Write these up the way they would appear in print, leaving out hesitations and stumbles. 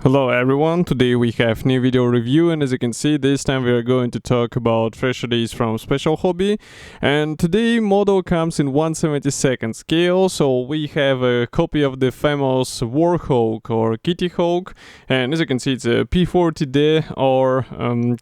Hello everyone, today we have new video review, and as you can see, this time we are going to talk about fresh release from Special Hobby. And today model comes in 1/72 scale, so we have a copy of the famous Warhawk or Kitty Hawk, and as you can see it's a P-40D or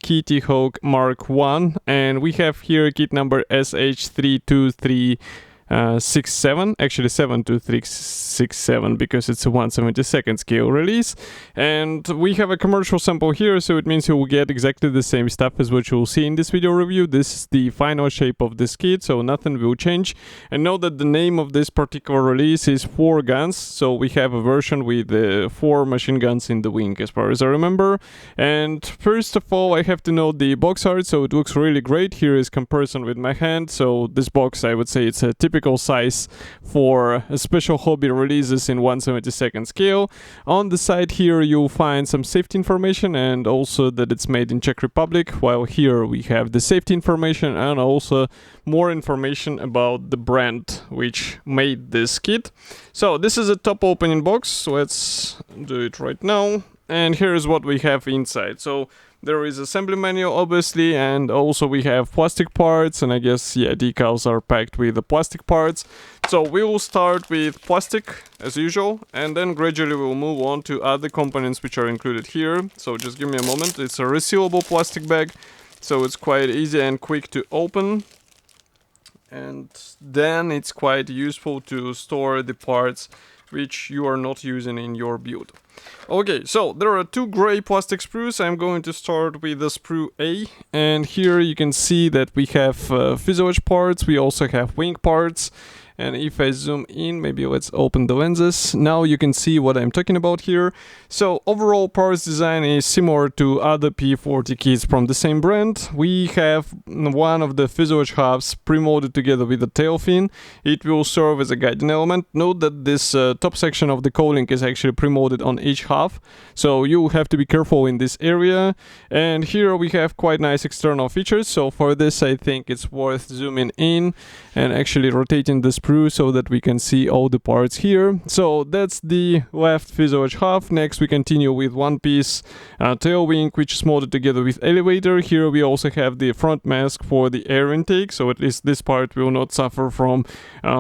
Kitty Hawk Mark 1, and we have here kit number SH72367, actually 72367 because it's a 1/72 scale release. And we have a commercial sample here, so it means you will get exactly the same stuff as what you will see in this video review. This is the final shape of this kit, so nothing will change. And note that the name of this particular release is 4 guns, so we have a version with 4 machine guns in the wing as far as I remember. And first of all, I have to note the box art, so it looks really great. Here is comparison with my hand, so this box, I would say it's a typical size for Special Hobby releases in 1/72 scale. On the side here you'll find some safety information and also that it's made in Czech Republic, while here we have the safety information and also more information about the brand which made this kit. So this is a top opening box, let's do it right now. And here is what we have inside. So there is assembly manual obviously, and also we have plastic parts, and I guess decals are packed with the plastic parts. So we will start with plastic as usual, and then gradually we will move on to other components which are included here. So just give me a moment. It's a resealable plastic bag, so it's quite easy and quick to open, and then it's quite useful to store the parts which you are not using in your build. Okay, so there are 2 gray plastic sprues. I'm going to start with the sprue A, and here you can see that we have fuselage parts, we also have wing parts. And if I zoom in, maybe let's open the lenses. Now you can see what I'm talking about here. So overall parts design is similar to other P-40 kits from the same brand. We have one of the fuselage halves pre-molded together with the tail fin. It will serve as a guiding element. Note that this top section of the cowling is actually pre-molded on each half, so you have to be careful in this area. And here we have quite nice external features. So for this I think it's worth zooming in and actually rotating the sprue so that we can see all the parts here. So that's the left fuselage half. Next we continue with one piece tail wing, which is molded together with elevator. Here we also have the front mask for the air intake, so at least this part will not suffer from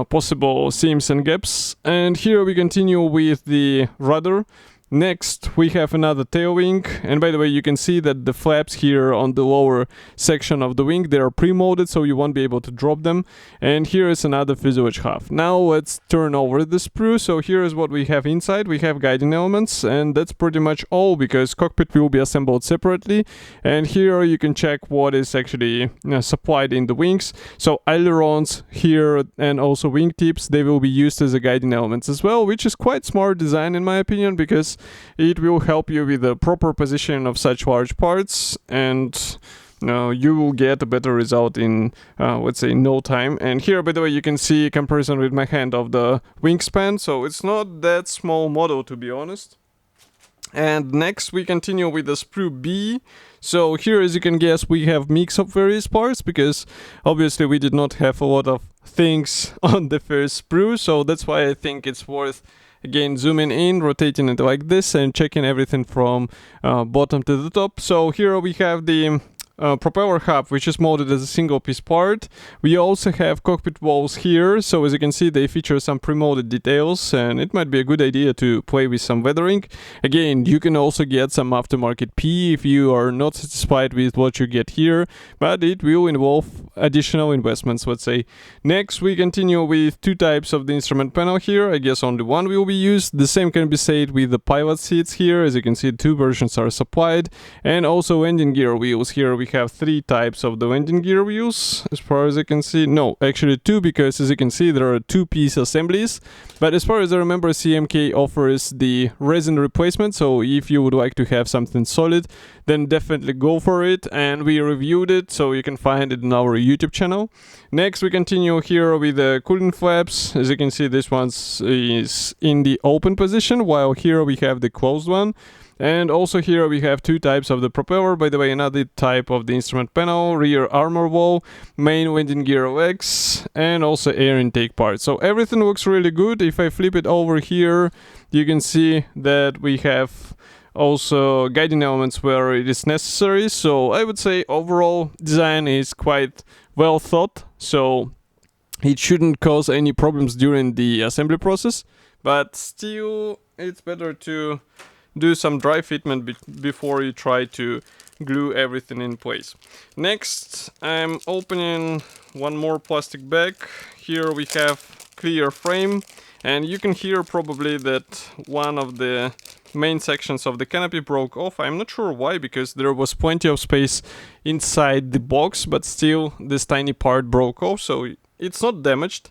possible seams and gaps. And here we continue with the rudder. Next we have another tail wing, and by the way you can see that the flaps here on the lower section of the wing, they are pre-molded, so you won't be able to drop them. And here is another fuselage half. Now let's turn over the sprue. So here is what we have inside. We have guiding elements, and that's pretty much all because cockpit will be assembled separately. And here you can check what is actually supplied in the wings. So ailerons here and also wingtips, they will be used as a guiding elements as well, which is quite smart design in my opinion, because it will help you with the proper position of such large parts, and you will get a better result in let's say no time. And here by the way you can see a comparison with my hand of the wingspan, so it's not that small model to be honest. And next we continue with the sprue B. So here, as you can guess, we have mix of various parts because obviously we did not have a lot of things on the first sprue, so that's why I think it's worth again zooming in, rotating it like this, and checking everything from bottom to the top. So here we have the propeller hub, which is molded as a single piece part. We also have cockpit walls here, so as you can see they feature some pre-molded details, and it might be a good idea to play with some weathering. Again, you can also get some aftermarket P if you are not satisfied with what you get here, but it will involve additional investments, let's say. Next we continue with 2 types of the instrument panel here. I guess only one will be used. The same can be said with the pilot seats here. As you can see 2 versions are supplied, and also landing gear wheels. Here we have 3 types of the landing gear wheels as far as I can see. No, actually 2, because as you can see there are 2-piece assemblies. But as far as I remember, CMK offers the resin replacement, so if you would like to have something solid, then definitely go for it, and we reviewed it, so you can find it in our YouTube channel. Next we continue here with the coolant flaps. As you can see this one is in the open position, while here we have the closed one. And also here we have 2 types of the propeller. By the way, another type of the instrument panel, rear armor wall, main landing gear legs, and also air intake part. So everything looks really good. If I flip it over here, you can see that we have also guiding elements where it is necessary. So I would say overall design is quite well thought, so it shouldn't cause any problems during the assembly process, but still it's better to do some dry fitment before you try to glue everything in place. Next, I'm opening one more plastic bag. Here we have clear frame, and you can hear probably that one of the main sections of the canopy broke off. I'm not sure why, because there was plenty of space inside the box, but still this tiny part broke off, so it's not damaged.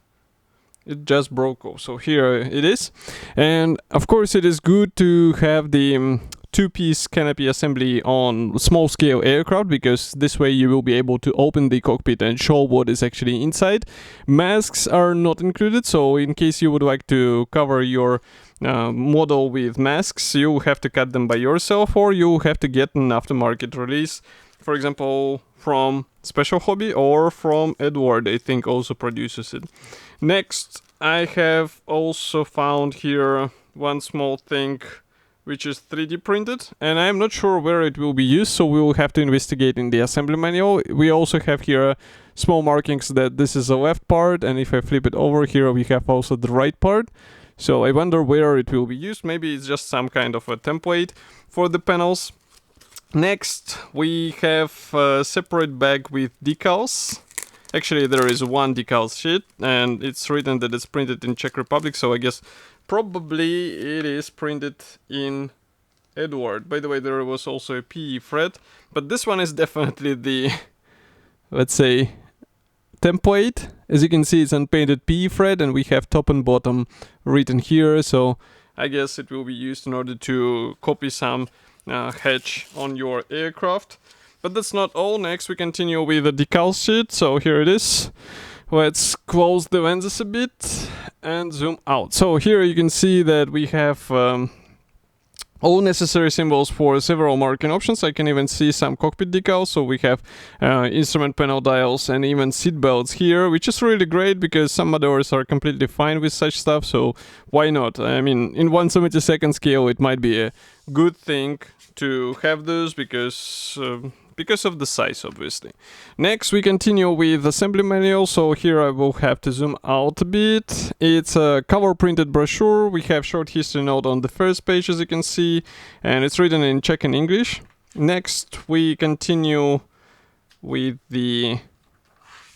It just broke off. So here it is. And of course it is good to have the two-piece canopy assembly on small-scale aircraft, because this way you will be able to open the cockpit and show what is actually inside. Masks are not included, so in case you would like to cover your model with masks, you have to cut them by yourself, or you have to get an aftermarket release, for example from Special Hobby or from Edward, I think also produces it. Next, I have also found here one small thing which is 3D printed, and I'm not sure where it will be used, so we will have to investigate in the assembly manual. We also have here small markings that this is the left part, and if I flip it over here we have also the right part. So I wonder where it will be used. Maybe it's just some kind of a template for the panels. Next, we have a separate bag with decals. Actually, there is one decals sheet, and it's written that it's printed in Czech Republic, so I guess probably it is printed in Edward. By the way, there was also a PE thread, but this one is definitely the, let's say, template. As you can see, it's unpainted PE thread, and we have top and bottom written here, so I guess it will be used in order to copy some hatch on your aircraft. But that's not all. Next we continue with the decal sheet, so here it is. Let's close the lenses a bit and zoom out. So here you can see that we have all necessary symbols for several marking options. I can even see some cockpit decals, so we have instrument panel dials and even seat belts here, which is really great because some modelers are completely fine with such stuff, so why not? I mean, in 1/72 scale it might be a good thing to have those because of the size, obviously. Next we continue with assembly manual, so here I will have to zoom out a bit. It's a cover printed brochure. We have short history note on the first page, as you can see, and it's written in Czech and English. Next we continue with the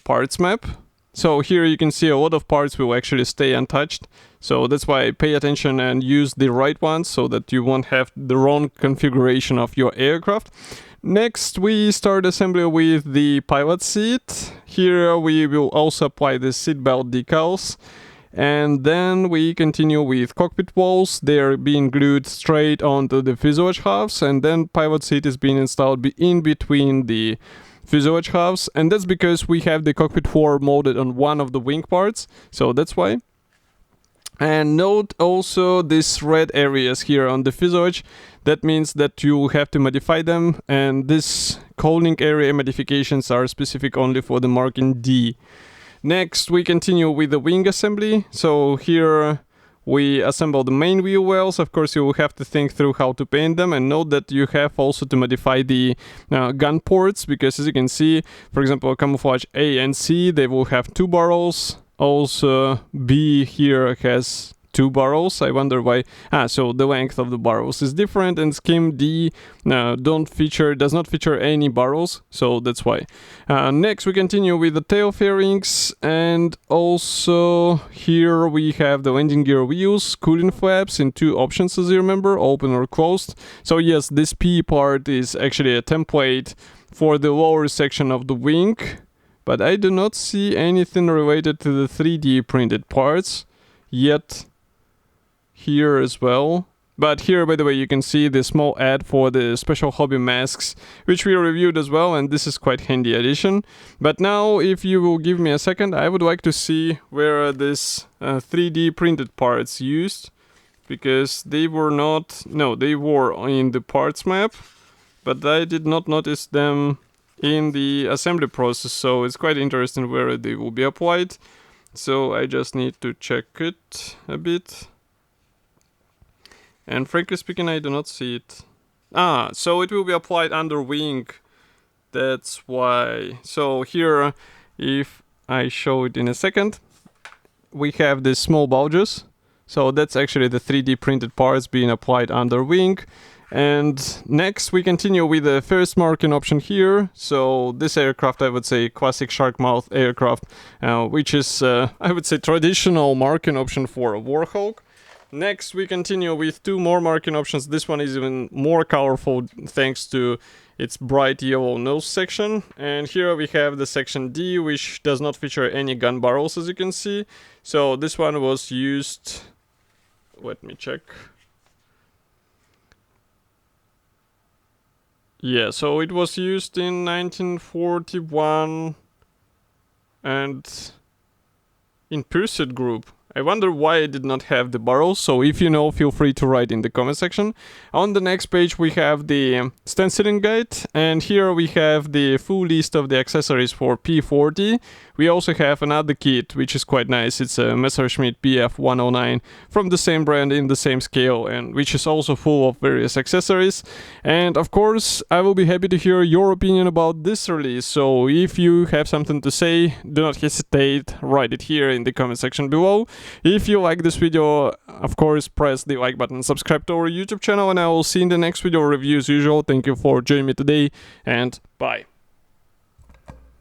parts map. So here you can see a lot of parts will actually stay untouched, so that's why pay attention and use the right ones so that you won't have the wrong configuration of your aircraft. Next we start assembly with the pilot seat. Here we will also apply the seatbelt decals, and then we continue with cockpit walls. They are being glued straight onto the fuselage halves, and then pilot seat is being installed in between the fuselage halves, and that's because we have the cockpit floor molded on one of the wing parts, so that's why. And note also these red areas here on the fuselage. That means that you have to modify them, and this cooling area modifications are specific only for the marking D. Next we continue with the wing assembly. So here we assemble the main wheel wells. Of course you will have to think through how to paint them, and note that you have also to modify the gun ports, because as you can see, for example, camouflage A and C, they will have 2 barrels. Also B here has 2 barrels. I wonder why. So the length of the barrels is different, and scheme D does not feature any barrels, so that's why. Next we continue with the tail fairings, and also here we have the landing gear wheels, coolant flaps in 2 options, as you remember, open or closed. So yes, this P part is actually a template for the lower section of the wing, but I do not see anything related to the 3D printed parts yet here as well. But here, by the way, you can see the small ad for the Special Hobby masks, which we reviewed as well, and this is quite handy addition. But now, if you will give me a second, I would like to see where are this 3D printed parts used, because they were not, no, they were in the parts map, but I did not notice them in the assembly process, so it's quite interesting where they will be applied. So I just need to check it a bit. And frankly speaking, I do not see it. So it will be applied under wing. That's why. So here, if I show it in a second, we have these small bulges. So that's actually the 3D printed parts being applied under wing. And next we continue with the first marking option here. So this aircraft, I would say classic shark mouth aircraft, which is I would say traditional marking option for a Warhawk. Next we continue with two more marking options. This one is even more colorful thanks to its bright yellow nose section. And here we have the section D, which does not feature any gun barrels, as you can see. So this one was used, let me check. Yeah, so it was used in 1941 and in Pursuit Group. I wonder why I did not have the barrels, so if you know, feel free to write in the comment section. On the next page we have the stenciling guide, and here we have the full list of the accessories for P-40D. We also have another kit, which is quite nice. It's a Messerschmitt BF109 from the same brand in the same scale, and which is also full of various accessories. And of course, I will be happy to hear your opinion about this release, so if you have something to say, do not hesitate, write it here in the comment section below. If you like this video, of course, press the like button, subscribe to our YouTube channel, and I will see you in the next video review as usual. Thank you for joining me today, and bye.